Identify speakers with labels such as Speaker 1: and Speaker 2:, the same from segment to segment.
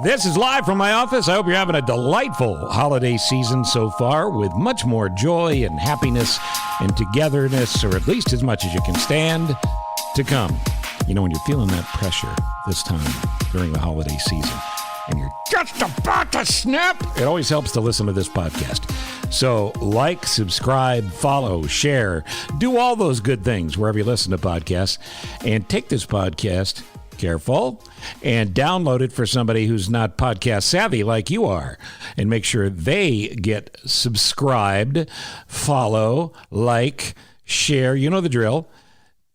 Speaker 1: This is live from my office. I hope you're having a delightful holiday season so far with much more joy and happiness and togetherness, or at least as much as you can stand, to come. You know, when you're feeling that pressure this time during the holiday season and you're just about to snap, it always helps to listen to this podcast. So like, subscribe, follow, share, do all those good things wherever you listen to podcasts, and take this podcast, careful, and download it for somebody who's not podcast savvy like you are, and make sure they get subscribed, follow, like, share, you know the drill,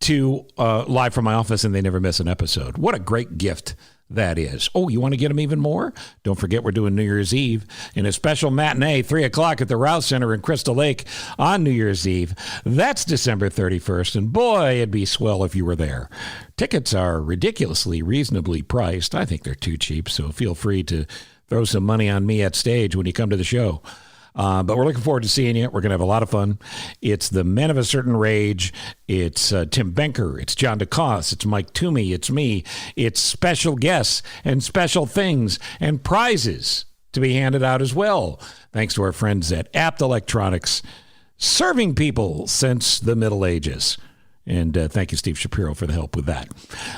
Speaker 1: to Live from My Office, and they never miss an episode. What a great gift that is. Oh, you want to get them even more? Don't forget we're doing New Year's Eve in a special matinee, 3 o'clock at the Rouse Center in Crystal Lake on New Year's Eve. That's December 31st, and boy, it'd be swell if you were there. Tickets are ridiculously reasonably priced. I think they're too cheap, so feel free to throw some money on me at stage when you come to the show. But we're looking forward to seeing you. We're going to have a lot of fun. It's the Men of a Certain Rage. It's Tim Benker. It's John DeCoste. It's Mike Toomey. It's me. It's special guests and special things and prizes to be handed out as well. Thanks to our friends at Apt Electronics, serving people since the Middle Ages. And thank you, Steve Shapiro, for the help with that.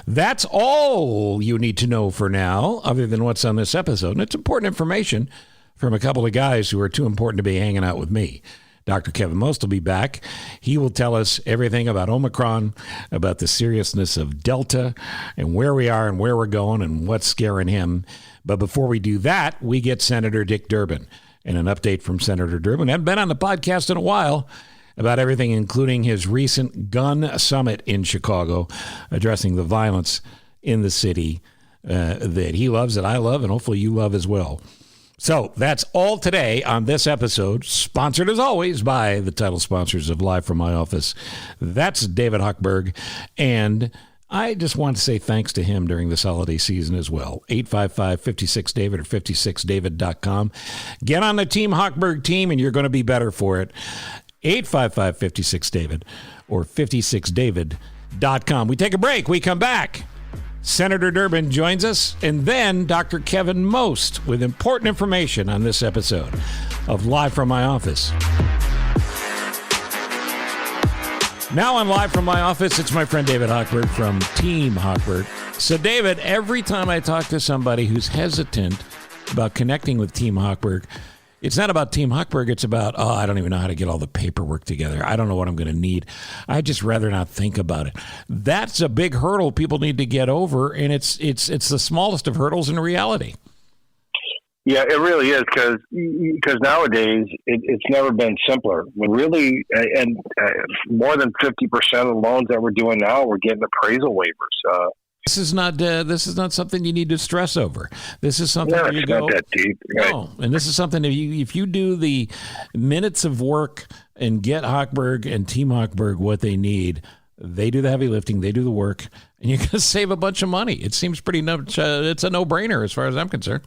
Speaker 1: That's all you need to know for now, other than what's on this episode. And it's important information from a couple of guys who are too important to be hanging out with me. Dr. Kevin Most will be back. He will tell us everything about Omicron, about the seriousness of Delta, and where we are and where we're going and what's scaring him. But before we do that, we get Senator Dick Durbin. And an update from Senator Durbin. I haven't been on the podcast in a while about everything, including his recent gun summit in Chicago, addressing the violence in the city that he loves, that I love, and hopefully you love as well. So that's all today on this episode, sponsored as always by the title sponsors of Live from My Office. That's David Hochberg, and I just want to say thanks to him during this holiday season as well. 855-56-DAVID or 56david.com. Get on the Team Hochberg team, and you're going to be better for it. 855-56-DAVID or 56david.com. We take a break. We come back. Senator Durbin joins us, and then Dr. Kevin Most with important information on this episode of Live from My Office. Now on Live from My Office, it's my friend David Hochberg from Team Hochberg. So, David, every time I talk to somebody who's hesitant about connecting with Team Hochberg, it's not about Team Hochberg. It's about, I don't even know how to get all the paperwork together. I don't know what I'm going to need. I'd just rather not think about it. That's a big hurdle people need to get over, and it's the smallest of hurdles in reality.
Speaker 2: Yeah, it really is, because nowadays it's never been simpler. Really, and more than 50% of the loans that we're doing now, we're getting appraisal waivers.
Speaker 1: This is not something you need to stress over. This is something
Speaker 2: where you go. Not that deep. Right?
Speaker 1: No, and this is something if you do the minutes of work and get Hochberg and Team Hochberg what they need, they do the heavy lifting, they do the work, and you're going to save a bunch of money. It seems pretty it's a no-brainer as far as I'm concerned.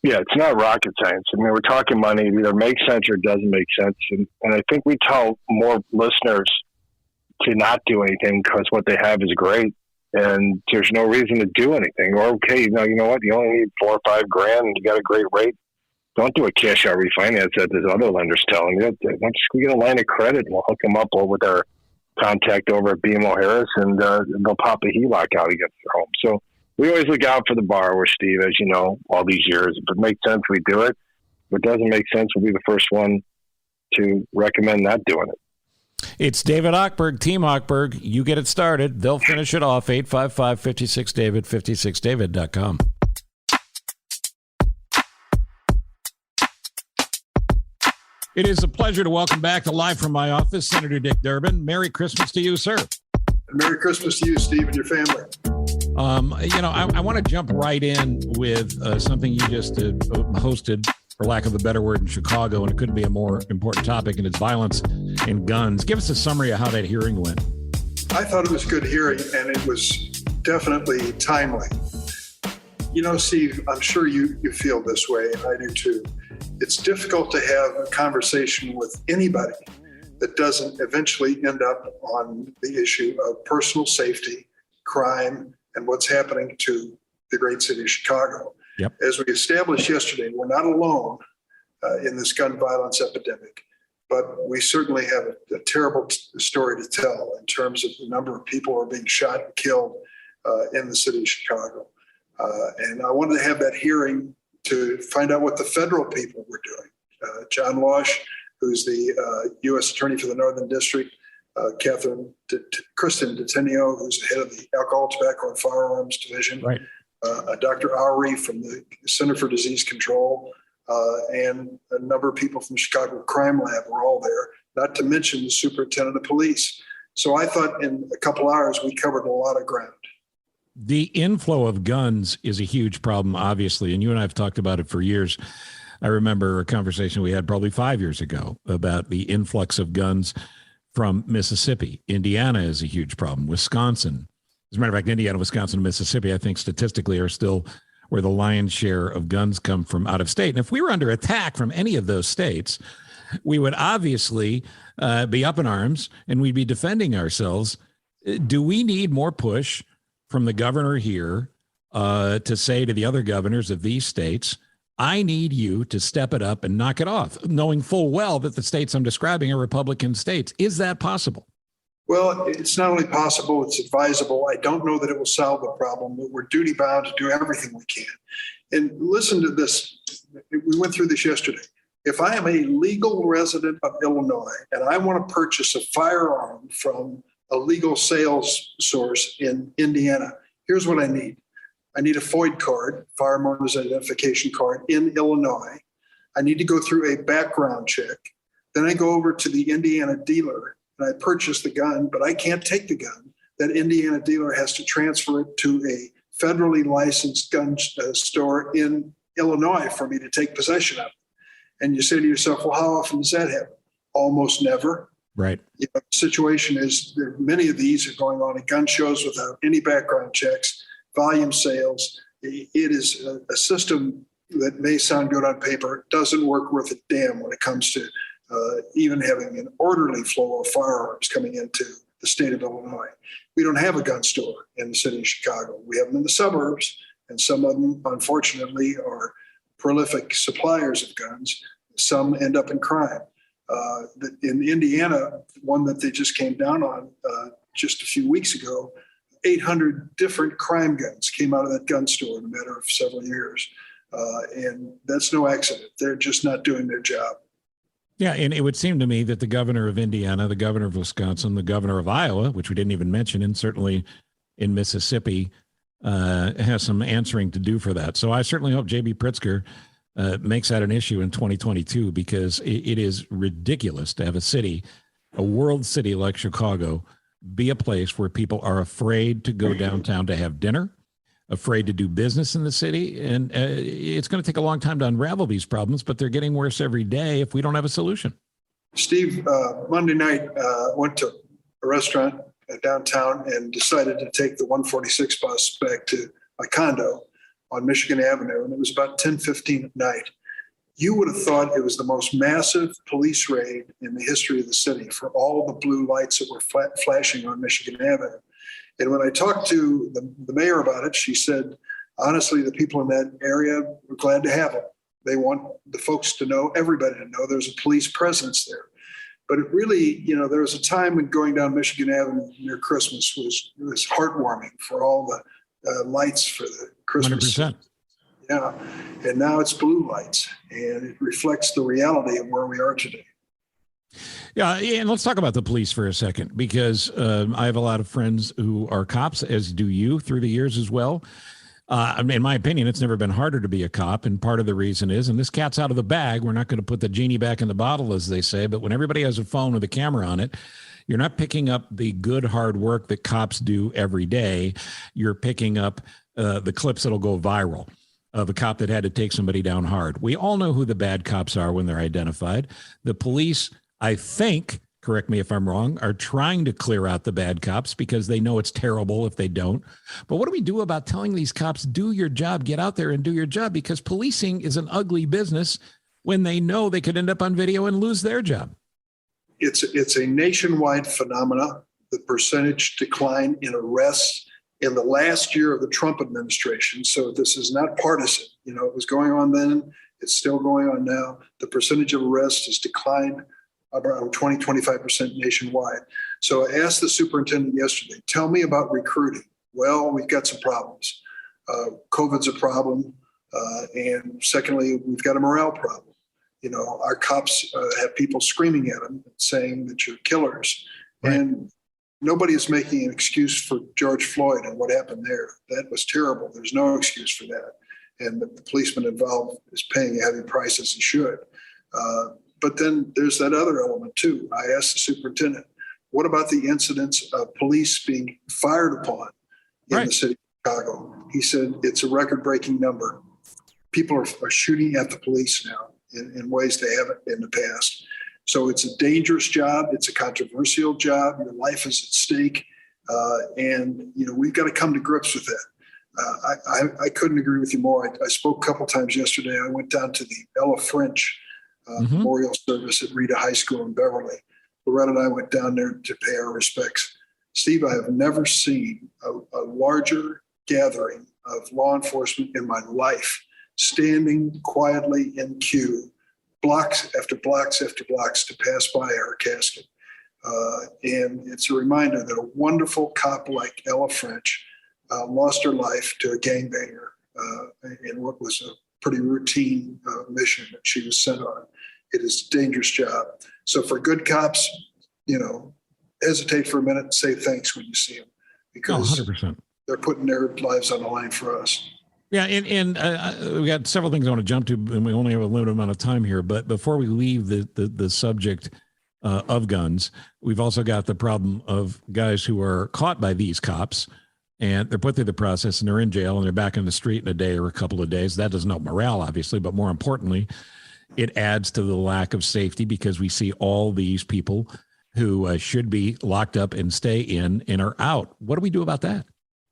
Speaker 2: Yeah, it's not rocket science. I mean, we're talking money. It either makes sense or it doesn't make sense, and I think we tell more listeners to not do anything because what they have is great. And there's no reason to do anything. Or, okay, you know what? You only need $4 or $5 grand and you got a great rate. Don't do a cash out refinance that there's other lenders telling you. We get a line of credit and we'll hook them up with our contact over at BMO Harris, and they'll pop a HELOC out against their home. So we always look out for the borrower, Steve, as you know, all these years. If it makes sense, we do it. If it doesn't make sense, we'll be the first one to recommend not doing it.
Speaker 1: It's David Hochberg, Team Hochberg. You get it started. They'll finish it off. 855-56-DAVID, 56david.com. It is a pleasure to welcome back to Live from My Office, Senator Dick Durbin. Merry Christmas to you, sir.
Speaker 3: Merry Christmas to you, Steve, and your family.
Speaker 1: I want to jump right in with something you just hosted, for lack of a better word, in Chicago, and it couldn't be a more important topic, and it's violence and guns. Give us a summary of how that hearing went.
Speaker 3: I thought it was a good hearing, and it was definitely timely. You know, Steve, I'm sure you feel this way, and I do too. It's difficult to have a conversation with anybody that doesn't eventually end up on the issue of personal safety, crime, and what's happening to the great city of Chicago.
Speaker 1: Yep.
Speaker 3: As we established yesterday, we're not alone in this gun violence epidemic, but we certainly have a terrible story to tell in terms of the number of people who are being shot and killed in the city of Chicago. And I wanted to have that hearing to find out what the federal people were doing. John Losh, who's the U.S. Attorney for the Northern District, Kristen Detenio, who's the head of the Alcohol, Tobacco, and Firearms Division,
Speaker 1: Right.
Speaker 3: Dr. Ari from the Center for Disease Control, and a number of people from the Chicago Crime Lab were all there, not to mention the superintendent of police. So I thought in a couple hours, we covered a lot of ground.
Speaker 1: The inflow of guns is a huge problem, obviously, and you and I have talked about it for years. I remember a conversation we had probably 5 years ago about the influx of guns from Mississippi. Indiana is a huge problem. Wisconsin. As a matter of fact, Indiana, Wisconsin, and Mississippi, I think statistically are still where the lion's share of guns come from out of state. And if we were under attack from any of those states, we would obviously be up in arms and we'd be defending ourselves. Do we need more push from the governor here to say to the other governors of these states, I need you to step it up and knock it off, knowing full well that the states I'm describing are Republican states? Is that possible?
Speaker 3: Well, it's not only possible, it's advisable. I don't know that it will solve the problem, but we're duty bound to do everything we can. And listen to this. We went through this yesterday. If I am a legal resident of Illinois and I want to purchase a firearm from a legal sales source in Indiana, here's what I need. I need a FOID card, Firearm Owners Identification Card, in Illinois. I need to go through a background check. Then I go over to the Indiana dealer and I purchase the gun, but I can't take the gun. That Indiana dealer has to transfer it to a federally licensed gun store in Illinois for me to take possession of it. And you say to yourself, well, how often does that happen? Almost never.
Speaker 1: Right.
Speaker 3: You know, the situation is there, many of these are going on at gun shows without any background checks, volume sales. It is a system that may sound good on paper, doesn't work worth a damn when it comes to even having an orderly flow of firearms coming into the state of Illinois. We don't have a gun store in the city of Chicago. We have them in the suburbs, and some of them, unfortunately, are prolific suppliers of guns. Some end up in crime. In Indiana, one that they just came down on just a few weeks ago, 800 different crime guns came out of that gun store in a matter of several years. And that's no accident. They're just not doing their job.
Speaker 1: Yeah, and it would seem to me that the governor of Indiana, the governor of Wisconsin, the governor of Iowa, which we didn't even mention, and certainly in Mississippi, has some answering to do for that. So I certainly hope J.B. Pritzker makes that an issue in 2022, because it is ridiculous to have a city, a world city like Chicago, be a place where people are afraid to go downtown to have dinner, afraid to do business in the city. And it's going to take a long time to unravel these problems, but they're getting worse every day if we don't have a solution.
Speaker 3: Steve, Monday night, went to a restaurant downtown and decided to take the 146 bus back to my condo on Michigan Avenue. And it was about 10:15 at night. You would have thought it was the most massive police raid in the history of the city for all the blue lights that were flashing on Michigan Avenue. And when I talked to the mayor about it, she said, honestly, the people in that area were glad to have them. They want the folks to know, everybody to know there's a police presence there. But it really, you know, there was a time when going down Michigan Avenue near Christmas was heartwarming for all the lights for the Christmas.
Speaker 1: 100%.
Speaker 3: Yeah. And now it's blue lights, and it reflects the reality of where we are today.
Speaker 1: Yeah, and let's talk about the police for a second, because I have a lot of friends who are cops, as do you, through the years as well. In my opinion, it's never been harder to be a cop, and part of the reason is, and this cat's out of the bag, we're not going to put the genie back in the bottle, as they say, but when everybody has a phone with a camera on it, you're not picking up the good, hard work that cops do every day. You're picking up the clips that'll go viral of a cop that had to take somebody down hard. We all know who the bad cops are when they're identified. The police, I think, correct me if I'm wrong, are trying to clear out the bad cops because they know it's terrible if they don't. But what do we do about telling these cops, do your job, get out there and do your job? Because policing is an ugly business when they know they could end up on video and lose their job.
Speaker 3: It's a nationwide phenomena. The percentage decline in arrests in the last year of the Trump administration, so this is not partisan, it was going on then, it's still going on now, the percentage of arrests has declined about 20-25% nationwide. So I asked the superintendent yesterday, tell me about recruiting. Well, we've got some problems. COVID's a problem. And secondly, we've got a morale problem. Our cops have people screaming at them saying that you're killers. Right. And nobody is making an excuse for George Floyd and what happened there. That was terrible. There's no excuse for that. And the policeman involved is paying a heavy price, as he should. But then there's that other element too. I asked the superintendent, what about the incidents of police being fired upon in the city of Chicago? He said it's a record-breaking number. People are shooting at the police now in ways they haven't in the past. So it's a dangerous job. It's a controversial job. Your life is at stake. And we've got to come to grips with that. I couldn't agree with you more. I spoke a couple times yesterday. I went down to the Ella French memorial service at Rita High School in Beverly. Loretta and I went down there to pay our respects. Steve, I have never seen a larger gathering of law enforcement in my life, standing quietly in queue, blocks after blocks after blocks to pass by our casket. And it's a reminder that a wonderful cop like Ella French lost her life to a gangbanger in what was a pretty routine mission that she was sent on. It is a dangerous job. So for good cops, hesitate for a minute and say thanks when you see them, because
Speaker 1: 100%.
Speaker 3: They're putting their lives on the line for us.
Speaker 1: Yeah, and we got several things I want to jump to, and we only have a limited amount of time here. But before we leave the subject of guns, we've also got the problem of guys who are caught by these cops, and they're put through the process, and they're in jail, and they're back in the street in a day or a couple of days. That doesn't help morale, obviously, but more importantly, it adds to the lack of safety, because we see all these people who should be locked up and stay in and are out. What do we do about that?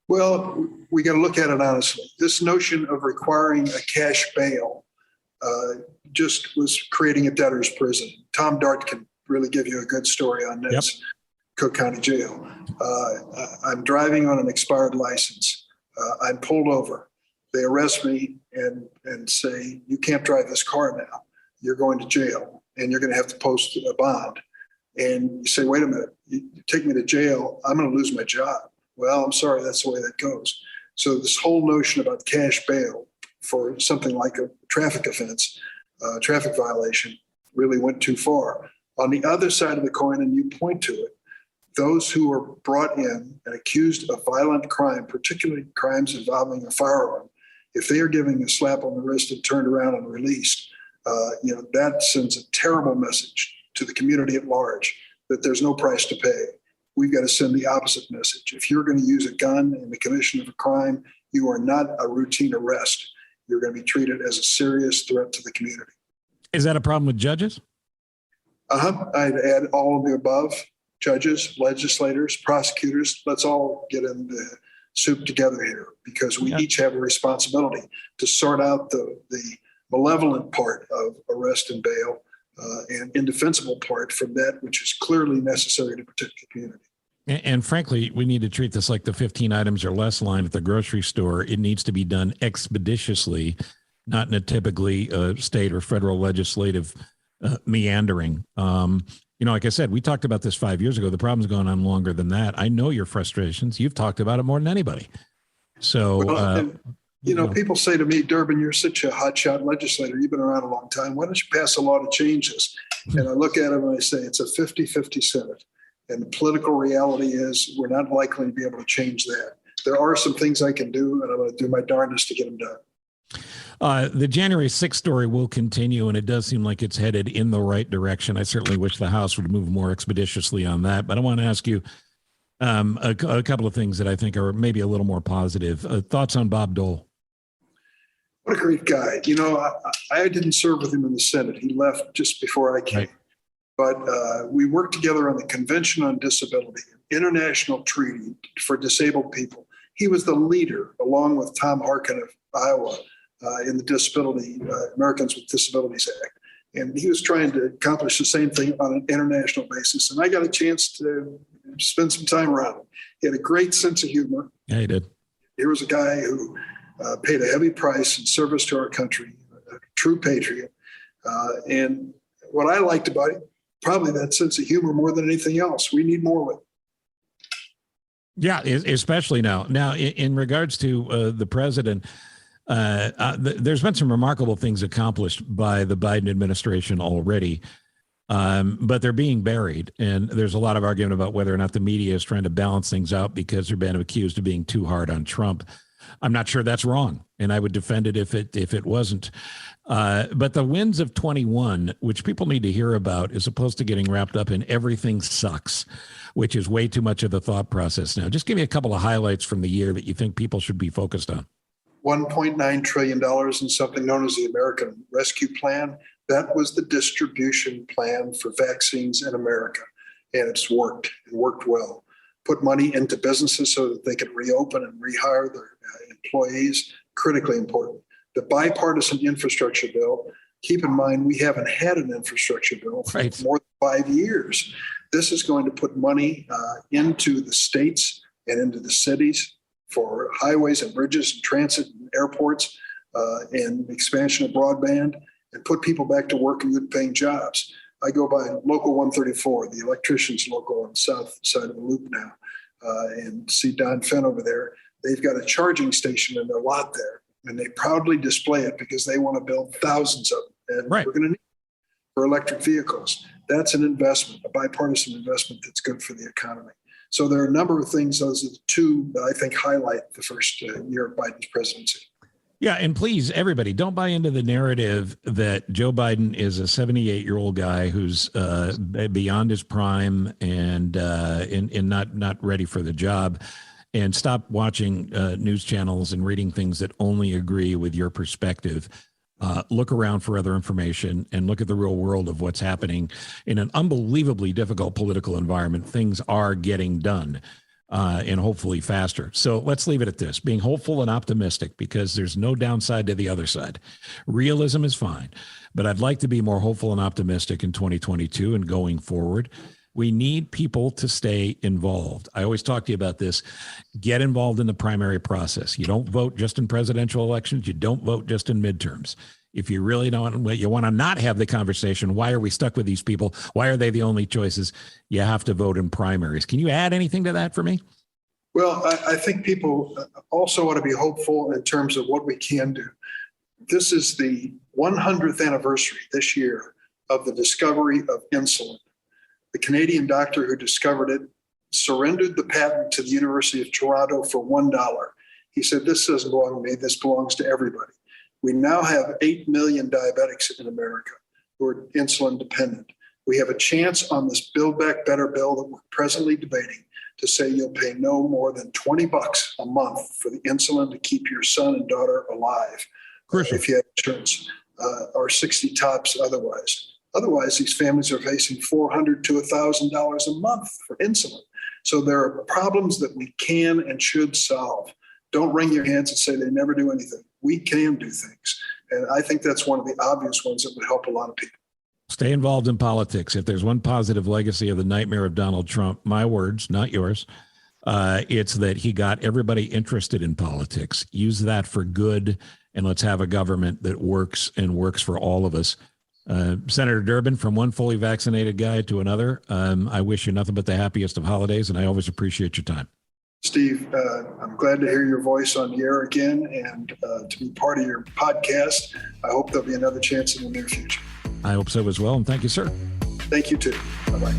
Speaker 3: Well, we got to look at it honestly. This notion of requiring a cash bail just was creating a debtor's prison. Tom Dart can really give you a good story on this. Yep. Cook County Jail. I'm driving on an expired license. I'm pulled over. They arrest me and say, you can't drive this car now. You're going to jail, and you're going to have to post a bond. And you say, wait a minute, you take me to jail, I'm going to lose my job. Well, I'm sorry, that's the way that goes. So this whole notion about cash bail for something like a traffic offense, traffic violation, really went too far. On the other side of the coin, and you point to it, those who are brought in and accused of violent crime, particularly crimes involving a firearm, if they are giving a slap on the wrist and turned around and released, that sends a terrible message to the community at large that there's no price to pay. We've got to send the opposite message. If you're going to use a gun in the commission of a crime, you are not a routine arrest. You're going to be treated as a serious threat to the community.
Speaker 1: Is that a problem with judges?
Speaker 3: I'd add all of the above. Judges, legislators, prosecutors, let's all get in the soup together here, because we each have a responsibility to sort out the malevolent part of arrest and bail and indefensible part from that which is clearly necessary to protect the community.
Speaker 1: And frankly, we need to treat this like the 15 items or less line at the grocery store. It needs to be done expeditiously, not in a typically state or federal legislative meandering. Like I said, we talked about this 5 years ago. The problem's gone on longer than that. I know your frustrations. You've talked about it more than anybody. So,
Speaker 3: people say to me, Durbin, you're such a hotshot legislator. You've been around a long time. Why don't you pass a law to change this? And I look at him and I say, it's a 50-50 Senate. And the political reality is we're not likely to be able to change that. There are some things I can do, and I'm going to do my darndest to get them done.
Speaker 1: The January 6th story will continue, and it does seem like it's headed in the right direction. I certainly wish the House would move more expeditiously on that. But I want to ask you a couple of things that I think are maybe a little more positive. Thoughts on Bob Dole?
Speaker 3: What a great guy. I didn't serve with him in the Senate. He left just before I came. Right. But we worked together on the Convention on Disability, an international treaty for disabled people. He was the leader, along with Tom Harkin of Iowa, in the Disability Americans with Disabilities Act. And he was trying to accomplish the same thing on an international basis. And I got a chance to spend some time around him. He had a great sense of humor.
Speaker 1: Yeah, he did.
Speaker 3: Here was a guy who paid a heavy price in service to our country, a true patriot. And what I liked about it, probably that sense of humor more than anything else. We need more of it.
Speaker 1: Yeah, especially now. Now, in regards to the president, there's been some remarkable things accomplished by the Biden administration already, but they're being buried. And there's a lot of argument about whether or not the media is trying to balance things out because they're being accused of being too hard on Trump. I'm not sure that's wrong, and I would defend it if it wasn't. But the wins of 21, which people need to hear about, is opposed to getting wrapped up in everything sucks, which is way too much of the thought process now. Just give me a couple of highlights from the year that you think people should be focused on.
Speaker 3: $1.9 trillion in something known as the American Rescue Plan. That was the distribution plan for vaccines in America, and it's worked and worked well. Put money into businesses so that they can reopen and rehire their employees, critically important. The bipartisan infrastructure bill, keep in mind, we haven't had an infrastructure bill for more than 5 years. This is going to put money into the states and into the cities for highways and bridges and transit and airports and expansion of broadband and put people back to work in good paying jobs. I go by Local 134, the electricians local on the south side of the loop now, and see Don Fenn over there. They've got a charging station in their lot there, and they proudly display it because they want to build thousands of them. And we're going to need it for electric vehicles. That's an investment, a bipartisan investment that's good for the economy. So there are a number of things. Those are the two that I think highlight the first year of Biden's presidency.
Speaker 1: Yeah, and please, everybody, don't buy into the narrative that Joe Biden is a 78-year-old guy who's beyond his prime and not ready for the job. And stop watching news channels and reading things that only agree with your perspective. Look around for other information and look at the real world of what's happening in an unbelievably difficult political environment. Things are getting done. And hopefully faster. So let's leave it at this, being hopeful and optimistic, because there's no downside to the other side. Realism is fine, but I'd like to be more hopeful and optimistic in 2022 and going forward. We need people to stay involved. I always talk to you about this. Get involved in the primary process. You don't vote just in presidential elections. You don't vote just in midterms. If you really don't, you want to not have the conversation, why are we stuck with these people? Why are they the only choices? You have to vote in primaries. Can you add anything to that for me?
Speaker 3: Well, I think people also ought to be hopeful in terms of what we can do. This is the 100th anniversary this year of the discovery of insulin. The Canadian doctor who discovered it surrendered the patent to the University of Toronto for $1. He said, this doesn't belong to me, this belongs to everybody. We now have 8 million diabetics in America who are insulin dependent. We have a chance on this Build Back Better bill that we're presently debating to say you'll pay no more than $20 a month for the insulin to keep your son and daughter alive if you have insurance, or 60 tops otherwise. Otherwise, these families are facing $400 to $1,000 a month for insulin. So there are problems that we can and should solve. Don't wring your hands and say they never do anything. We can do things. And I think that's one of the obvious ones that would help a lot of people.
Speaker 1: Stay involved in politics. If there's one positive legacy of the nightmare of Donald Trump, my words, not yours, it's that he got everybody interested in politics. Use that for good, and let's have a government that works and works for all of us. Senator Durbin, from one fully vaccinated guy to another, I wish you nothing but the happiest of holidays, and I always appreciate your time.
Speaker 3: Steve, I'm glad to hear your voice on the air again and to be part of your podcast. I hope there'll be another chance in the near future.
Speaker 1: I hope so as well, and thank you, sir.
Speaker 3: Thank you, too. Bye-bye.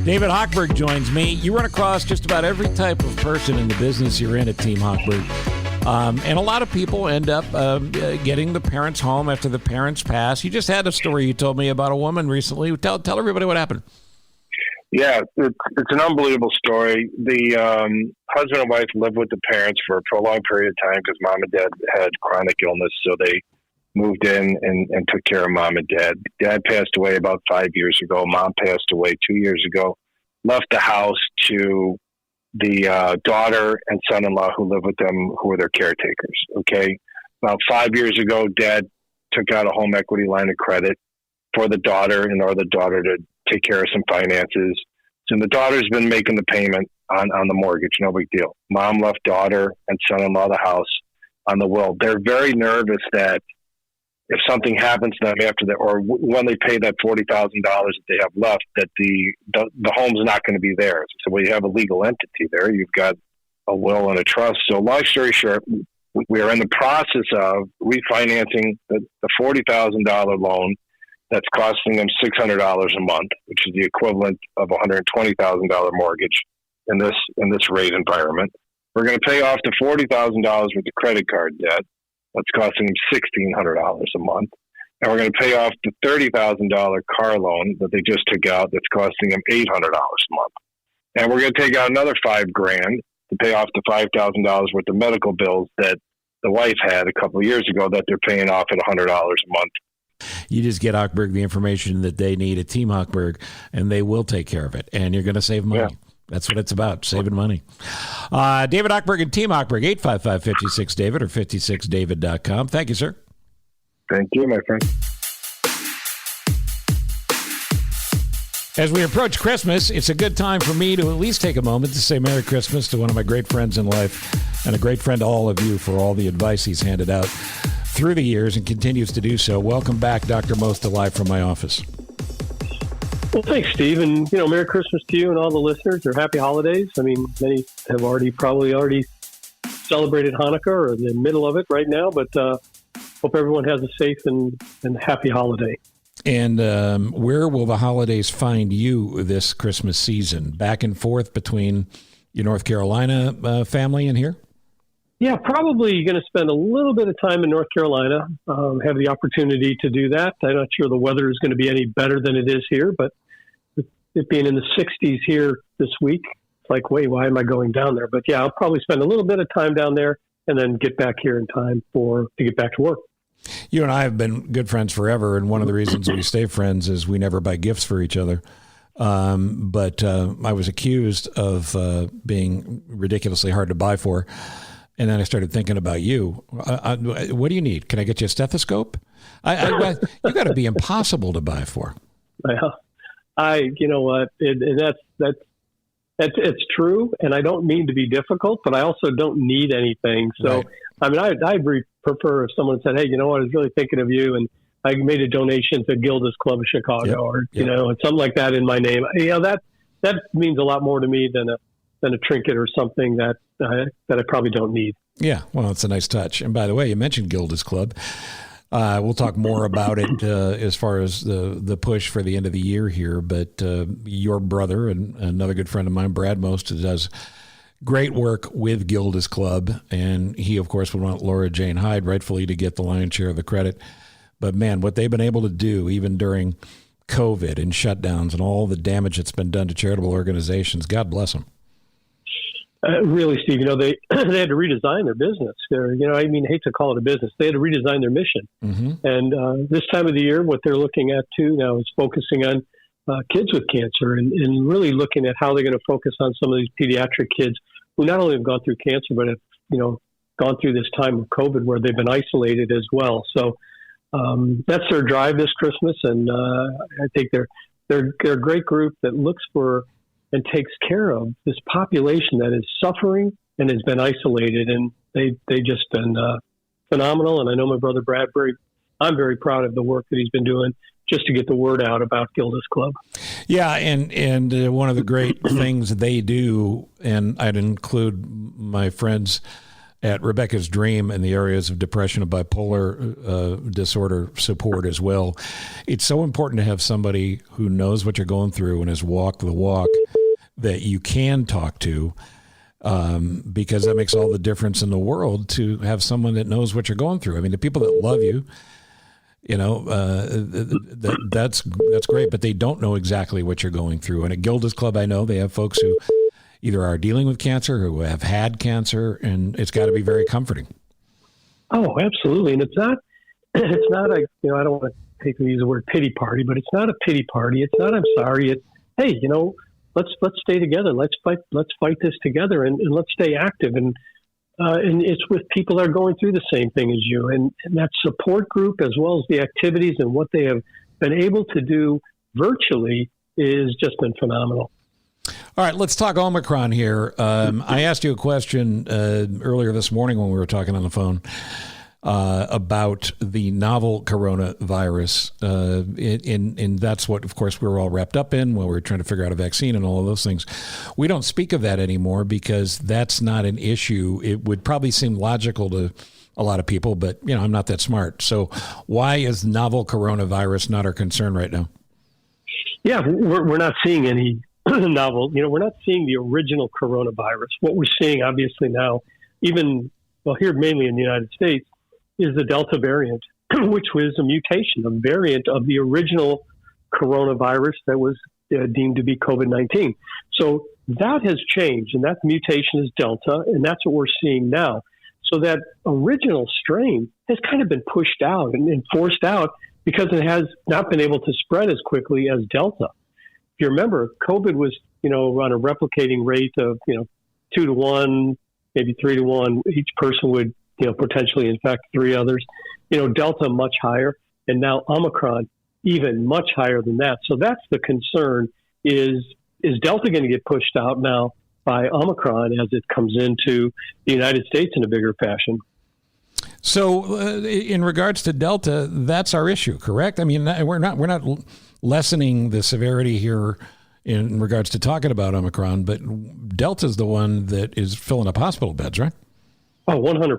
Speaker 1: David Hochberg joins me. You run across just about every type of person in the business you're in at Team Hochberg. And a lot of people end up getting the parents home after the parents pass. You just had a story you told me about a woman recently. Tell everybody what happened.
Speaker 2: Yeah, it's an unbelievable story. The husband and wife lived with the parents for a prolonged period of time because mom and dad had chronic illness, so they moved in and took care of mom and dad. Dad passed away about 5 years ago. Mom passed away 2 years ago. Left the house to the daughter and son-in-law who live with them, who are their caretakers, okay? About 5 years ago, Dad took out a home equity line of credit for the daughter in order the daughter to take care of some finances. So the daughter's been making the payment on the mortgage, no big deal. Mom left daughter and son-in-law the house on the will. They're very nervous that if something happens to them after that, or when they pay that $40,000 that they have left, that the home's not going to be theirs. So when you have a legal entity there, you've got a will and a trust. So long story short, we are in the process of refinancing the $40,000 loan that's costing them $600 a month, which is the equivalent of a $120,000 mortgage in this rate environment. We're going to pay off the $40,000 worth of credit card debt that's costing them $1,600 a month. And we're going to pay off the $30,000 car loan that they just took out that's costing them $800 a month. And we're going to take out another $5,000 to pay off the $5,000 worth of medical bills that the wife had a couple of years ago that they're paying off at $100 a month.
Speaker 1: You just get Hochberg the information that they need at Team Hochberg, and they will take care of it. And you're going to save money. Yeah. That's what it's about, saving money. David Hochberg and Team Hochberg, 855-56-DAVID or 56david.com. Thank you, sir.
Speaker 2: Thank you, my friend.
Speaker 1: As we approach Christmas, it's a good time for me to at least take a moment to say Merry Christmas to one of my great friends in life and a great friend to all of you for all the advice he's handed out through the years and continues to do so. Welcome back, Dr. Mosta, live from my office.
Speaker 4: Well, thanks, Steve. And, Merry Christmas to you and all the listeners, or happy holidays. I mean, many have probably already celebrated Hanukkah or in the middle of it right now, but hope everyone has a safe and happy holiday.
Speaker 1: And where will the holidays find you this Christmas season? Back and forth between your North Carolina family and here?
Speaker 4: Yeah, probably going to spend a little bit of time in North Carolina, have the opportunity to do that. I'm not sure the weather is going to be any better than it is here, but it being in the 60s here this week, it's like, wait, why am I going down there? But yeah, I'll probably spend a little bit of time down there and then get back here in time to get back to work.
Speaker 1: You and I have been good friends forever, and one of the reasons we stay friends is we never buy gifts for each other. But I was accused of being ridiculously hard to buy for. And then I started thinking about you. What do you need? Can I get you a stethoscope? You got to be impossible to buy for.
Speaker 4: Well, you know what? It's true, and I don't mean to be difficult, but I also don't need anything. So, right. I mean, I'd prefer if someone said, "Hey, you know what? I was really thinking of you, and I made a donation to Gilda's Club of Chicago, or and something like that in my name." That means a lot more to me than a trinket or something that I probably don't need.
Speaker 1: Yeah, well, it's a nice touch. And by the way, you mentioned Gilda's Club. We'll talk more about it as far as the push for the end of the year here. But your brother and another good friend of mine, Brad Most, does great work with Gilda's Club. And he, of course, would want Laura Jane Hyde rightfully to get the lion's share of the credit. But, man, what they've been able to do, even during COVID and shutdowns and all the damage that's been done to charitable organizations, God bless them.
Speaker 4: Really, Steve, they had to redesign their business. I hate to call it a business. They had to redesign their mission. Mm-hmm. And this time of the year, what they're looking at, too, now is focusing on kids with cancer and really looking at how they're going to focus on some of these pediatric kids who not only have gone through cancer, but have, gone through this time of COVID where they've been isolated as well. So that's their drive this Christmas. And I think they're a great group that looks for and takes care of this population that is suffering and has been isolated. And they just been phenomenal. And I know my brother Brad, I'm very proud of the work that he's been doing just to get the word out about Gilda's Club. Yeah,
Speaker 1: and one of the great things they do, and I'd include my friends at Rebecca's Dream in the areas of depression and bipolar disorder support as well. It's so important to have somebody who knows what you're going through and has walked the walk that you can talk to, because that makes all the difference in the world to have someone that knows what you're going through. I mean, the people that love you, that's great, but they don't know exactly what you're going through. And at Gilda's Club, I know they have folks who either are dealing with cancer or who have had cancer, and it's got to be very comforting.
Speaker 4: Oh, absolutely. And it's not I don't want to take use the word pity party, but it's not a pity party. It's not, I'm sorry. It's, hey, let's stay together. Let's fight this together and let's stay active. And and it's with people that are going through the same thing as you. And that support group, as well as the activities and what they have been able to do virtually, is just been phenomenal.
Speaker 1: All right, let's talk Omicron here. I asked you a question earlier this morning when we were talking on the phone about the novel coronavirus. And that's what, of course, we were all wrapped up in while we were trying to figure out a vaccine and all of those things. We don't speak of that anymore because that's not an issue. It would probably seem logical to a lot of people, but, I'm not that smart. So why is novel coronavirus not our concern right now?
Speaker 4: Yeah, we're not seeing any novel, we're not seeing the original coronavirus. What we're seeing, obviously, now, here mainly in the United States, is the Delta variant, which was a mutation, a variant of the original coronavirus that was deemed to be COVID-19. So that has changed, and that mutation is Delta, and that's what we're seeing now. So that original strain has kind of been pushed out and forced out because it has not been able to spread as quickly as Delta. If you remember, COVID was, on a replicating rate of, 2 to 1, maybe 3 to 1. Each person would, potentially infect 3 others. Delta much higher, and now Omicron even much higher than that. So that's the concern: is Delta going to get pushed out now by Omicron as it comes into the United States in a bigger fashion? So,
Speaker 1: in regards to Delta, that's our issue, correct? I mean, we're not lessening the severity here in regards to talking about Omicron, but Delta's the one that is filling up hospital beds, right?
Speaker 4: Oh, 100%.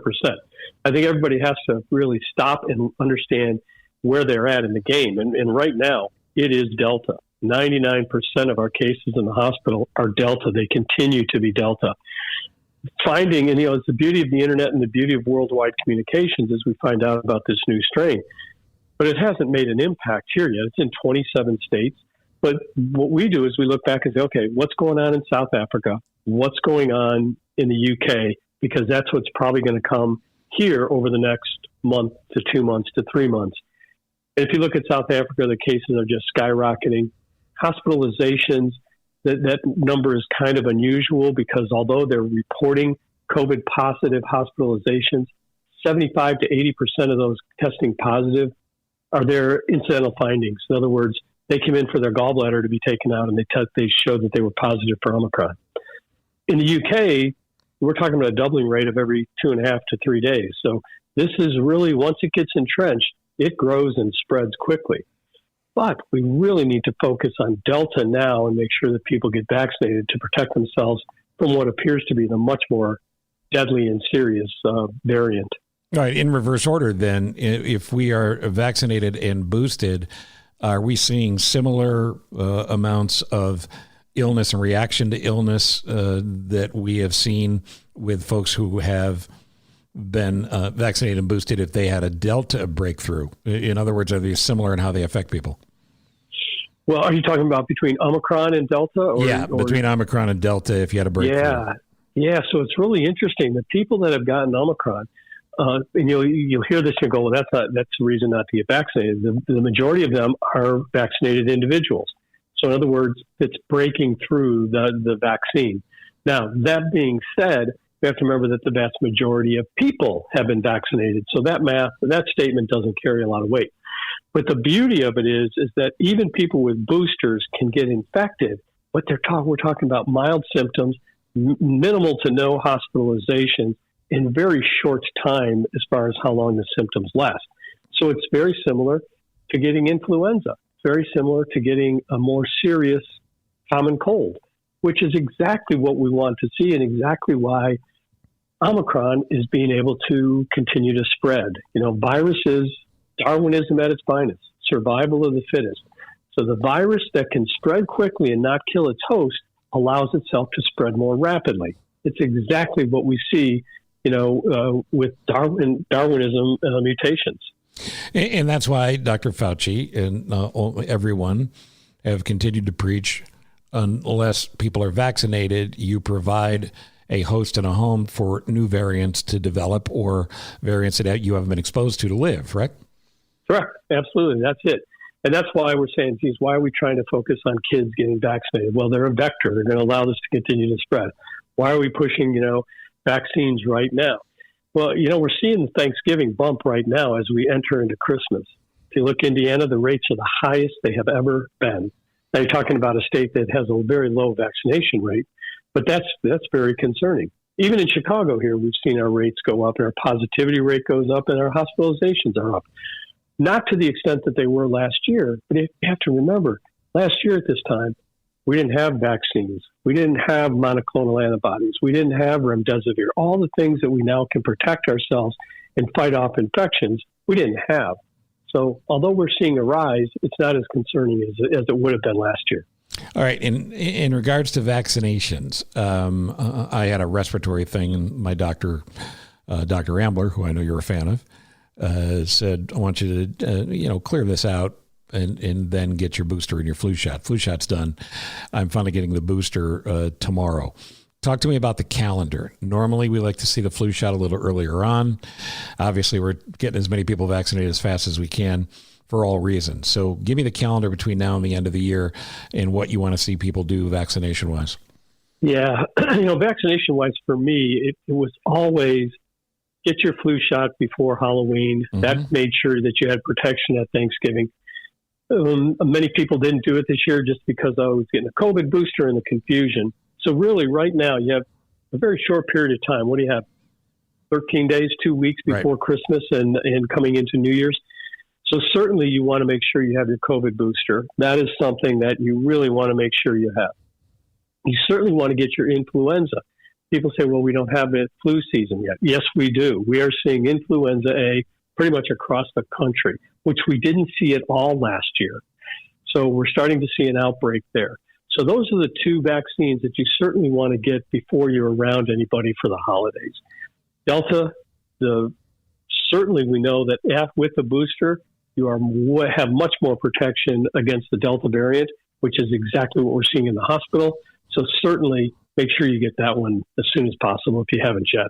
Speaker 4: I think everybody has to really stop and understand where they're at in the game. And right now, it is Delta. 99% of our cases in the hospital are Delta. They continue to be Delta. Finding, and it's the beauty of the internet and the beauty of worldwide communications as we find out about this new strain. But it hasn't made an impact here yet. It's in 27 states. But what we do is we look back and say, okay, what's going on in South Africa? What's going on in the UK? Because that's what's probably going to come here over the next month to 2 months to 3 months. And if you look at South Africa, the cases are just skyrocketing. Hospitalizations, that number is kind of unusual because although they're reporting COVID positive hospitalizations, 75 to 80% of those testing positive are their incidental findings. In other words, they came in for their gallbladder to be taken out and they showed that they were positive for Omicron. In the UK, we're talking about a doubling rate of every 2.5 to 3 days. So this is really, once it gets entrenched, it grows and spreads quickly. But we really need to focus on Delta now and make sure that people get vaccinated to protect themselves from what appears to be the much more deadly and serious variant.
Speaker 1: All right. In reverse order, then, if we are vaccinated and boosted, are we seeing similar amounts of illness and reaction to illness that we have seen with folks who have been vaccinated and boosted if they had a Delta breakthrough? In other words, are they similar in how they affect people?
Speaker 4: Well, are you talking about between Omicron and Delta?
Speaker 1: Between Omicron and Delta if you had a breakthrough.
Speaker 4: Yeah. So it's really interesting. The people that have gotten Omicron, and you'll hear this and go, well, that's the reason not to get vaccinated. The majority of them are vaccinated individuals. So in other words, it's breaking through the vaccine. Now, that being said, we have to remember that the vast majority of people have been vaccinated. So that statement doesn't carry a lot of weight. But the beauty of it is that even people with boosters can get infected. We're talking about mild symptoms, minimal to no hospitalization in very short time as far as how long the symptoms last. So it's very similar to getting influenza. It's very similar to getting a more serious common cold, which is exactly what we want to see and exactly why Omicron is being able to continue to spread. Viruses, Darwinism at its finest, survival of the fittest. So the virus that can spread quickly and not kill its host allows itself to spread more rapidly. It's exactly what we see, with Darwinism mutations.
Speaker 1: And that's why Dr. Fauci and everyone have continued to preach, unless people are vaccinated, you provide a host and a home for new variants to develop or variants that you haven't been exposed to live, right?
Speaker 4: Correct. Absolutely. That's it. And that's why we're saying, geez, why are we trying to focus on kids getting vaccinated? Well, they're a vector. They're going to allow this to continue to spread. Why are we pushing, vaccines right now. Well, we're seeing the Thanksgiving bump right now as we enter into Christmas. If you look Indiana, the rates are the highest they have ever been. Now you're talking about a state that has a very low vaccination rate, but that's very concerning. Even in Chicago here, we've seen our rates go up, and our positivity rate goes up, and our hospitalizations are up. Not to the extent that they were last year, but you have to remember, last year at this time, we didn't have vaccines. We didn't have monoclonal antibodies. We didn't have remdesivir. All the things that we now can protect ourselves and fight off infections, we didn't have. So although we're seeing a rise, it's not as concerning as it would have been last year.
Speaker 1: All right. In regards to vaccinations, I had a respiratory thing, and my doctor, Dr. Ambler, who I know you're a fan of, said, I want you to, clear this out and then get your booster and your flu shot. Flu shot's done. I'm finally getting the booster tomorrow. Talk to me about the calendar. Normally, we like to see the flu shot a little earlier on. Obviously, we're getting as many people vaccinated as fast as we can for all reasons. So give me the calendar between now and the end of the year and what you want to see people do vaccination-wise.
Speaker 4: Yeah. Vaccination-wise, for me, it was always get your flu shot before Halloween. Mm-hmm. That made sure that you had protection at Thanksgiving. Many people didn't do it this year just because I was getting a COVID booster and the confusion. So really right now you have a very short period of time. What do you have? 13 days, 2 weeks before right. Christmas and coming into New Year's. So certainly you want to make sure you have your COVID booster. That is something that you really want to make sure you have. You certainly want to get your influenza. People say, well, we don't have a flu season yet. Yes, we do. We are seeing influenza A pretty much across the country, which we didn't see at all last year. So we're starting to see an outbreak there. So those are the two vaccines that you certainly want to get before you're around anybody for the holidays. Delta, certainly we know that with the booster, you have much more protection against the Delta variant, which is exactly what we're seeing in the hospital. So certainly make sure you get that one as soon as possible if you haven't yet.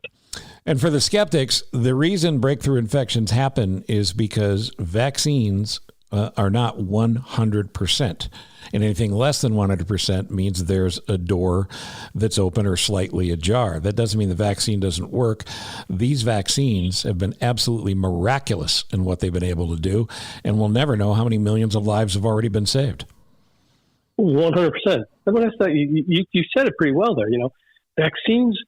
Speaker 1: And for the skeptics, the reason breakthrough infections happen is because vaccines are not 100%. And anything less than 100% means there's a door that's open or slightly ajar. That doesn't mean the vaccine doesn't work. These vaccines have been absolutely miraculous in what they've been able to do, and we'll never know how many millions of lives have already been saved.
Speaker 4: 100%. And when I said, you said it pretty well there. Vaccines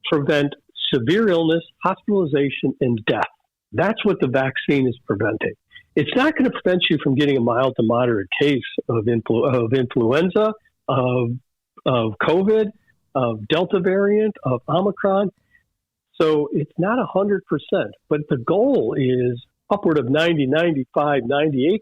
Speaker 4: prevent severe illness, hospitalization, and death. That's what the vaccine is preventing. It's not going to prevent you from getting a mild to moderate case of influenza, of COVID, of Delta variant, of Omicron. So it's not 100%, but the goal is upward of 90, 95, 98%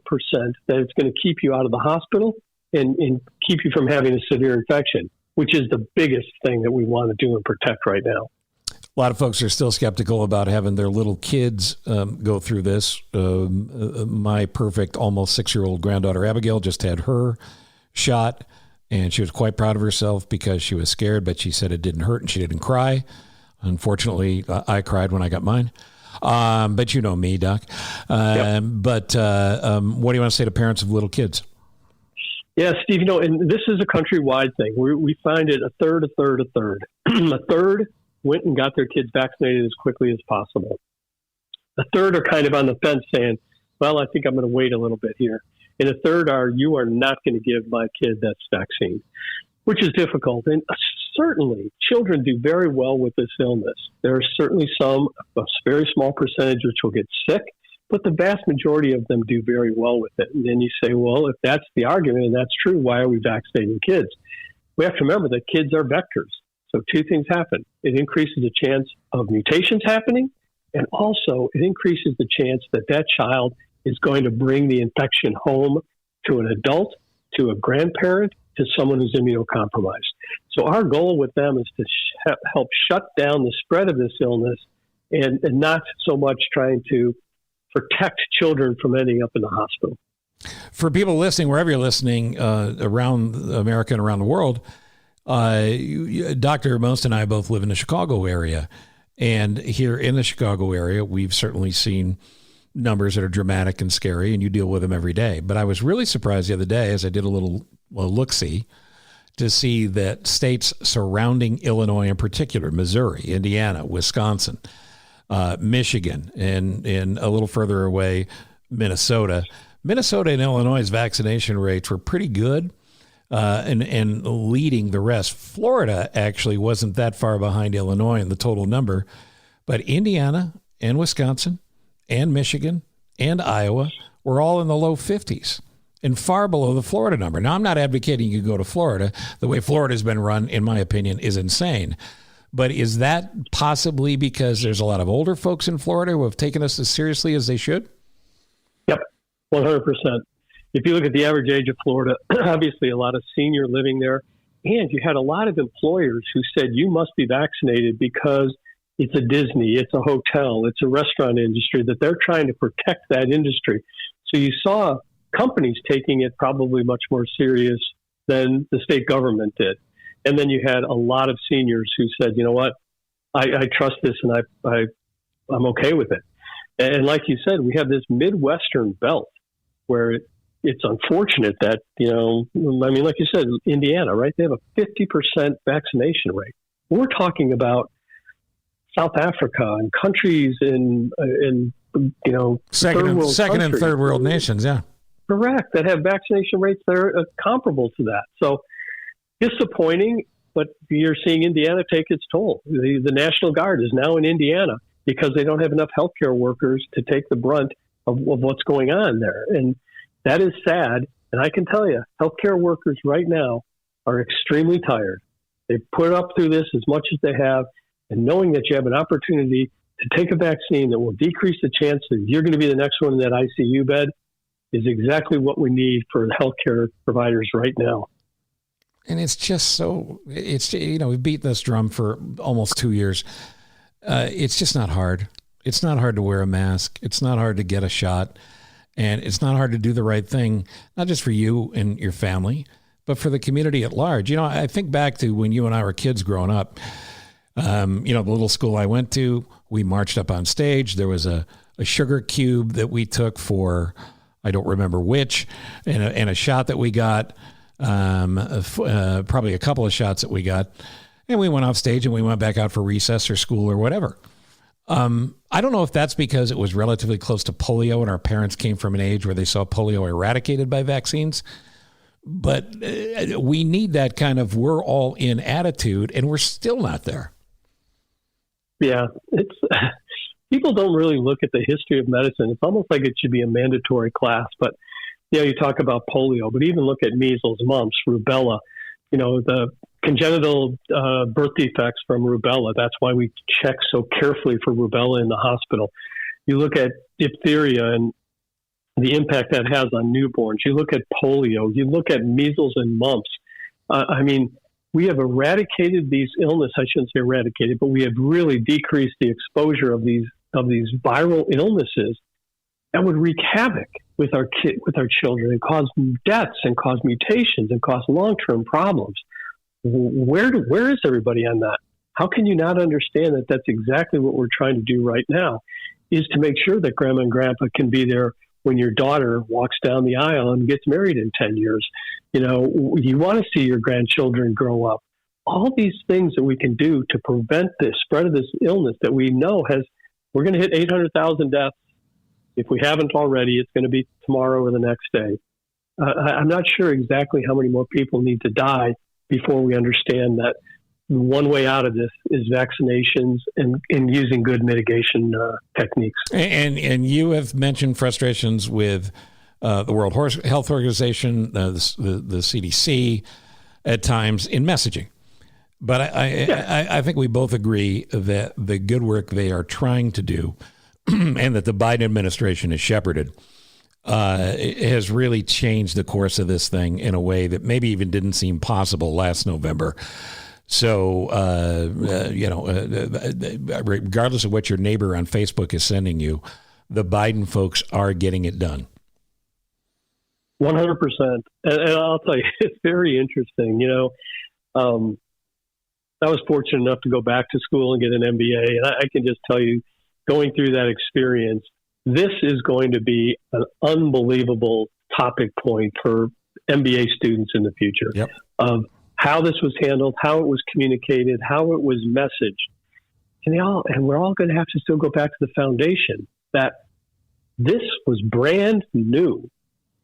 Speaker 4: that it's going to keep you out of the hospital and keep you from having a severe infection, which is the biggest thing that we want to do and protect right now.
Speaker 1: A lot of folks are still skeptical about having their little kids go through this. My perfect almost 6-year-old granddaughter, Abigail, just had her shot, and she was quite proud of herself because she was scared, but she said it didn't hurt and she didn't cry. Unfortunately, I cried when I got mine. But you know me, Doc. Yep. But what do you want to say to parents of little kids?
Speaker 4: Yeah, Steve, and this is a countrywide thing. We find it a third. A third went and got their kids vaccinated as quickly as possible. A third are kind of on the fence saying, well, I think I'm going to wait a little bit here. And a third you are not going to give my kid that vaccine, which is difficult. And certainly children do very well with this illness. There are certainly a very small percentage which will get sick, but the vast majority of them do very well with it. And then you say, well, if that's the argument and that's true, why are we vaccinating kids? We have to remember that kids are vectors. So two things happen. It increases the chance of mutations happening, and also it increases the chance that child is going to bring the infection home to an adult, to a grandparent, to someone who's immunocompromised. So our goal with them is to help shut down the spread of this illness and not so much trying to protect children from ending up in the hospital.
Speaker 1: For people listening, wherever you're listening, around America and around the world, Dr. Most and I both live in the Chicago area. And here in the Chicago area, we've certainly seen numbers that are dramatic and scary, and you deal with them every day. But I was really surprised the other day as I did a little look-see to see that states surrounding Illinois in particular, Missouri, Indiana, Wisconsin, Michigan, and a little further away, Minnesota and Illinois' vaccination rates were pretty good and leading the rest. Florida actually wasn't that far behind Illinois in the total number, but Indiana and Wisconsin and Michigan and Iowa were all in the low 50s. And far below the Florida number. Now, I'm not advocating you go to Florida. The way Florida's been run, in my opinion, is insane. But is that possibly because there's a lot of older folks in Florida who have taken us as seriously as they should?
Speaker 4: Yep, 100%. If you look at the average age of Florida, obviously a lot of senior living there. And you had a lot of employers who said you must be vaccinated because it's a Disney, it's a hotel, it's a restaurant industry, that they're trying to protect that industry. So you saw companies taking it probably much more serious than the state government did. And then you had a lot of seniors who said, you know what, I trust this and I'm okay with it. And like you said, we have this Midwestern belt where it's unfortunate that, like you said, Indiana, right? They have a 50% vaccination rate. We're talking about South Africa and countries in
Speaker 1: second and third world nations. Yeah.
Speaker 4: Correct. That have vaccination rates that are comparable to that. So disappointing, but you're seeing Indiana take its toll. The National Guard is now in Indiana because they don't have enough healthcare workers to take the brunt of what's going on there. And that is sad. And I can tell you, healthcare workers right now are extremely tired. They've put up through this as much as they have, and knowing that you have an opportunity to take a vaccine that will decrease the chance that you're going to be the next one in that ICU bed is exactly what we need for healthcare providers right now.
Speaker 1: And it's just we've beaten this drum for almost 2 years. It's just not hard. It's not hard to wear a mask. It's not hard to get a shot. And it's not hard to do the right thing, not just for you and your family, but for the community at large. I think back to when you and I were kids growing up. The little school I went to, we marched up on stage. There was a sugar cube that we took for, I don't remember which, and a shot that we got, probably a couple of shots that we got. And we went off stage and we went back out for recess or school or whatever. I don't know if that's because it was relatively close to polio and our parents came from an age where they saw polio eradicated by vaccines. But we need that kind of we're all in attitude, and we're still not there.
Speaker 4: Yeah, people don't really look at the history of medicine. It's almost like it should be a mandatory class. But you talk about polio, but even look at measles, mumps, rubella. The congenital birth defects from rubella. That's why we check so carefully for rubella in the hospital. You look at diphtheria and the impact that has on newborns. You look at polio. You look at measles and mumps. We have eradicated these illnesses. I shouldn't say eradicated, but we have really decreased the exposure of these viral illnesses that would wreak havoc with our children and cause deaths and cause mutations and cause long-term problems. Where is everybody on that? How can you not understand that that's exactly what we're trying to do right now, is to make sure that grandma and grandpa can be there when your daughter walks down the aisle and gets married in 10 years. You want to see your grandchildren grow up. All these things that we can do to prevent the spread of this illness that we know we're going to hit 800,000 deaths. If we haven't already, it's going to be tomorrow or the next day. I'm not sure exactly how many more people need to die before we understand that one way out of this is vaccinations and using good mitigation techniques.
Speaker 1: And you have mentioned frustrations with the World Health Organization, the CDC at times in messaging. But I think we both agree that the good work they are trying to do and that the Biden administration has shepherded has really changed the course of this thing in a way that maybe even didn't seem possible last November. So, regardless of what your neighbor on Facebook is sending you, the Biden folks are getting it done.
Speaker 4: 100%. And I'll tell you, it's very interesting. I was fortunate enough to go back to school and get an MBA. And I can just tell you, going through that experience, this is going to be an unbelievable topic point for MBA students in the future.
Speaker 1: Yep.
Speaker 4: Of how this was handled, how it was communicated, how it was messaged. And we're all going to have to still go back to the foundation that this was brand new.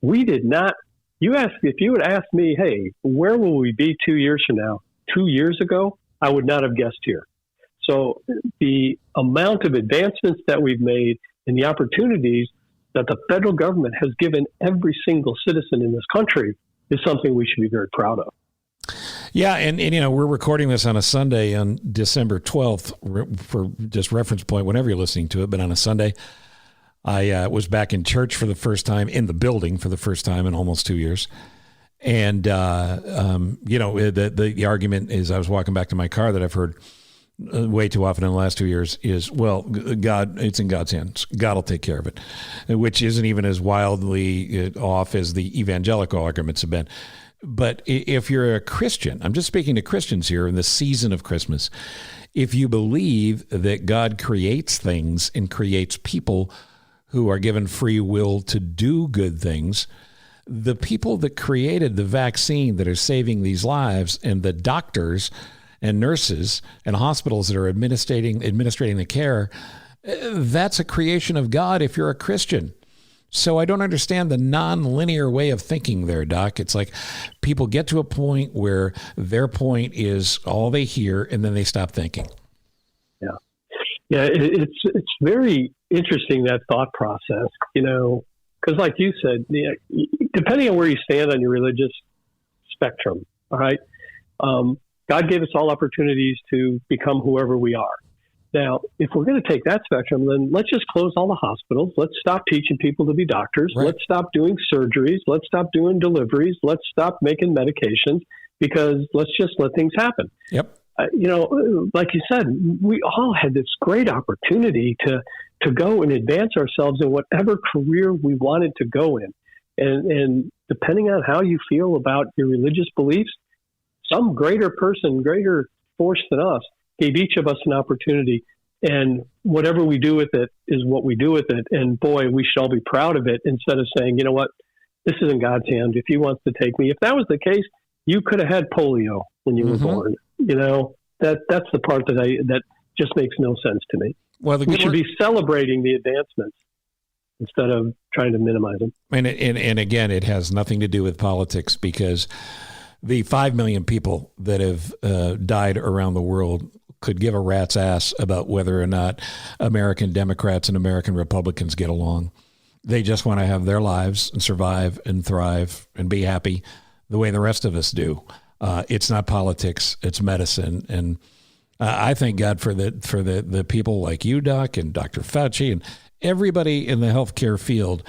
Speaker 4: We did not, if you would ask me, hey, where will we be 2 years from now? 2 years ago, I would not have guessed here. So the amount of advancements that we've made and the opportunities that the federal government has given every single citizen in this country is something we should be very proud of.
Speaker 1: Yeah, and we're recording this on a Sunday on December 12th for just reference point whenever you're listening to it, but on a Sunday, I was back in church for the first time, in the building for the first time in almost 2 years. And, the argument is I was walking back to my car that I've heard way too often in the last 2 years is, well, God, it's in God's hands. God will take care of it, which isn't even as wildly off as the evangelical arguments have been. But if you're a Christian, I'm just speaking to Christians here in the season of Christmas, if you believe that God creates things and creates people who are given free will to do good things, the people that created the vaccine that are saving these lives and the doctors and nurses and hospitals that are administrating the care, that's a creation of God if you're a Christian. So I don't understand the non-linear way of thinking there, Doc. It's like people get to a point where their point is all they hear, and then they stop thinking.
Speaker 4: Yeah, it's very interesting, that thought process, because like you said, depending on where you stand on your religious spectrum, all right, God gave us all opportunities to become whoever we are. Now, if we're going to take that spectrum, then let's just close all the hospitals. Let's stop teaching people to be doctors. Right. Let's stop doing surgeries. Let's stop doing deliveries. Let's stop making medications, because let's just let things happen.
Speaker 1: Yep.
Speaker 4: Like you said, we all had this great opportunity to go and advance ourselves in whatever career we wanted to go in. And depending on how you feel about your religious beliefs, some greater person, greater force than us, gave each of us an opportunity, and whatever we do with it is what we do with it. And boy, we should all be proud of it, instead of saying, you know what, this is in God's hand. If he wants to take me, if that was the case, you could have had polio when you were born. That's the part that just makes no sense to me. Well, we should be celebrating the advancements instead of trying to minimize them.
Speaker 1: And again, it has nothing to do with politics, because the 5 million people that have died around the world could give a rat's ass about whether or not American Democrats and American Republicans get along. They just want to have their lives and survive and thrive and be happy the way the rest of us do. It's not politics, it's medicine. And I thank God for the people like you, Doc, and Dr. Fauci, and everybody in the healthcare field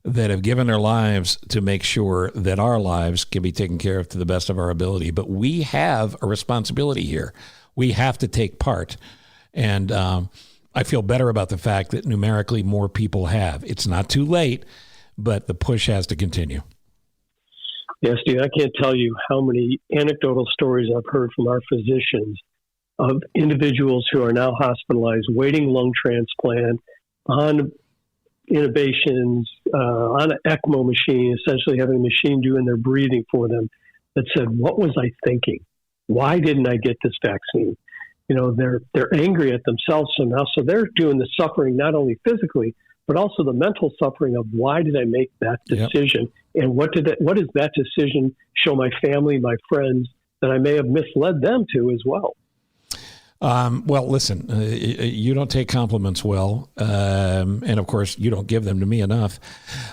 Speaker 1: that have given their lives to make sure that our lives can be taken care of to the best of our ability. But we have a responsibility here. We have to take part. And I feel better about the fact that numerically more people have. It's not too late, but the push has to continue.
Speaker 4: Yes, Steve, I can't tell you how many anecdotal stories I've heard from our physicians of individuals who are now hospitalized, waiting lung transplant, on intubations, on an ECMO machine, essentially having a machine doing their breathing for them, that said, what was I thinking? Why didn't I get this vaccine? They're angry at themselves somehow. So they're doing the suffering, not only physically, but also the mental suffering of why did I make that decision? Yep. And what does that decision show my family, my friends, that I may have misled them to as well?
Speaker 1: Well, listen, you don't take compliments well, and of course you don't give them to me enough.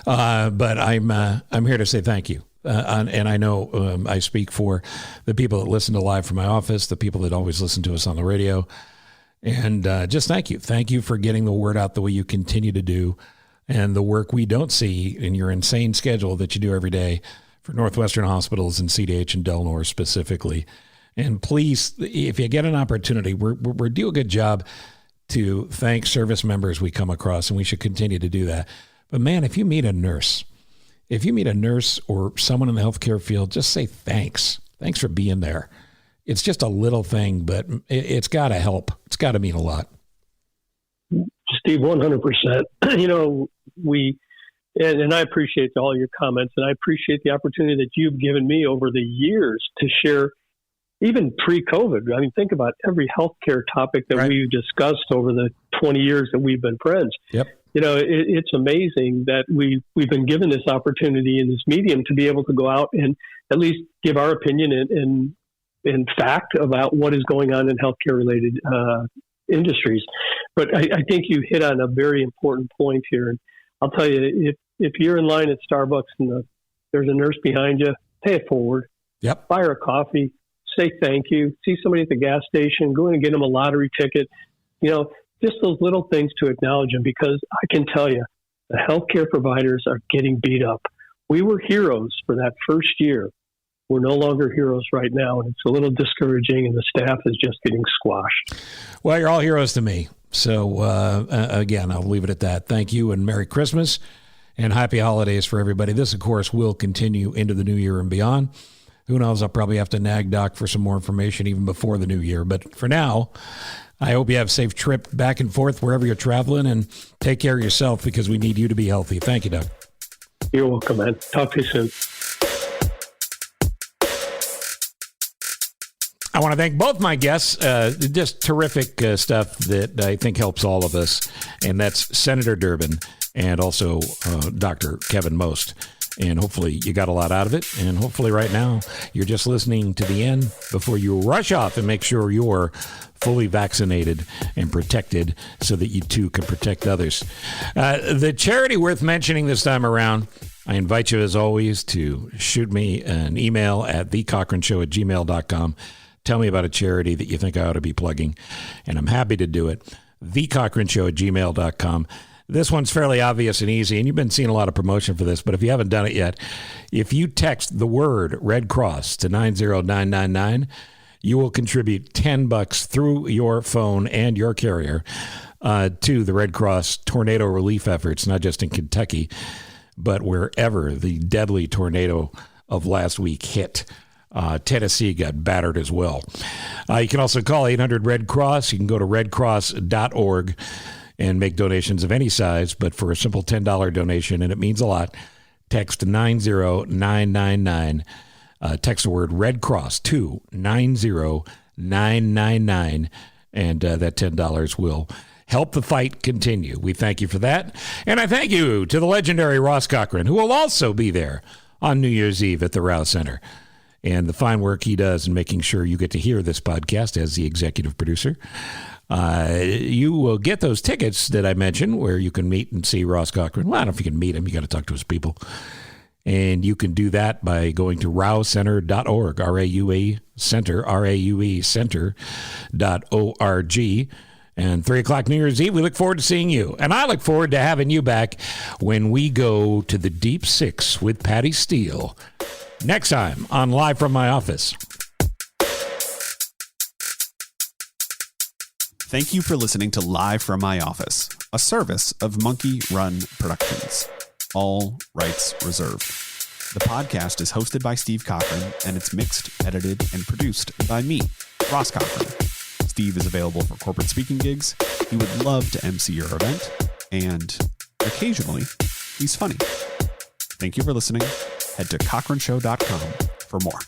Speaker 1: But I'm here to say thank you. And I know I speak for the people that listen to Live from my office, the people that always listen to us on the radio, and just thank you. Thank you for getting the word out the way you continue to do, and the work we don't see in your insane schedule that you do every day for Northwestern Hospitals and CDH and Del Nor specifically. And please, if you get an opportunity, we're do a good job to thank service members we come across, and we should continue to do that. But man, if you meet a nurse or someone in the healthcare field, just say thanks. Thanks for being there. It's just a little thing, but it's got to help. It's got to mean a lot.
Speaker 4: Steve, 100%. And I appreciate all your comments, and I appreciate the opportunity that you've given me over the years to share even pre-COVID. I mean, think about every healthcare topic that we've discussed over the 20 years that we've been friends.
Speaker 1: Yep.
Speaker 4: You know, it's amazing that we've been given this opportunity in this medium to be able to go out and at least give our opinion in fact about what is going on in healthcare-related industries. But I think you hit on a very important point here. And I'll tell you, if you're in line at Starbucks and there's a nurse behind you, pay it forward.
Speaker 1: Yep.
Speaker 4: Buy her a coffee. Say thank you. See somebody at the gas station. Go in and get them a lottery ticket. You know, just those little things to acknowledge them, because I can tell you, the healthcare providers are getting beat up. We were heroes for that first year. We're no longer heroes right now, and it's a little discouraging, and the staff is just getting squashed.
Speaker 1: Well, you're all heroes to me. So, again, I'll leave it at that. Thank you, and Merry Christmas, and Happy Holidays for everybody. This, of course, will continue into the new year and beyond. Who knows? I'll probably have to nag Doc for some more information even before the new year. But for now, I hope you have a safe trip back and forth wherever you're traveling, and take care of yourself, because we need you to be healthy. Thank you, Doc.
Speaker 4: You're welcome, man. Talk to you soon.
Speaker 1: I want to thank both my guests. Just terrific stuff that I think helps all of us. And that's Senator Durbin and also Dr. Kevin Most. And hopefully you got a lot out of it. And hopefully right now you're just listening to the end before you rush off and make sure you're fully vaccinated and protected so that you too can protect others. The charity worth mentioning this time around, I invite you as always to shoot me an email at thecochranshow@gmail.com. Tell me about a charity that you think I ought to be plugging, and I'm happy to do it. thecochranshow@gmail.com. This one's fairly obvious and easy, and you've been seeing a lot of promotion for this, but if you haven't done it yet, if you text the word Red Cross to 90999, you will contribute $10 through your phone and your carrier to the Red Cross tornado relief efforts, not just in Kentucky, but wherever the deadly tornado of last week hit. Tennessee got battered as well. You can also call 800-RED CROSS. You can go to redcross.org and make donations of any size, but for a simple $10 donation, and it means a lot, text 90999. Text the word Red Cross to 90999, and that $10 will help the fight continue. We thank you for that. And I thank you to the legendary Ross Cochran, who will also be there on New Year's Eve at the Rouse Center. And the fine work he does in making sure you get to hear this podcast as the executive producer. You will get those tickets that I mentioned where you can meet and see Ross Cochran. Well, I don't know if you can meet him. You got to talk to his people. And you can do that by going to RaueCenter.org, R-A-U-E Center, R-A-U-E Center.org. And 3 o'clock New Year's Eve, we look forward to seeing you. And I look forward to having you back when we go to the Deep Six with Patty Steele. Next time on Live from My Office.
Speaker 5: Thank you for listening to Live from My Office, a service of Monkey Run Productions. All rights reserved. The podcast is hosted by Steve Cochran, and it's mixed, edited, and produced by me, Ross Cochran. Steve is available for corporate speaking gigs. He would love to MC your event, and occasionally, he's funny. Thank you for listening. Head to cochranshow.com for more.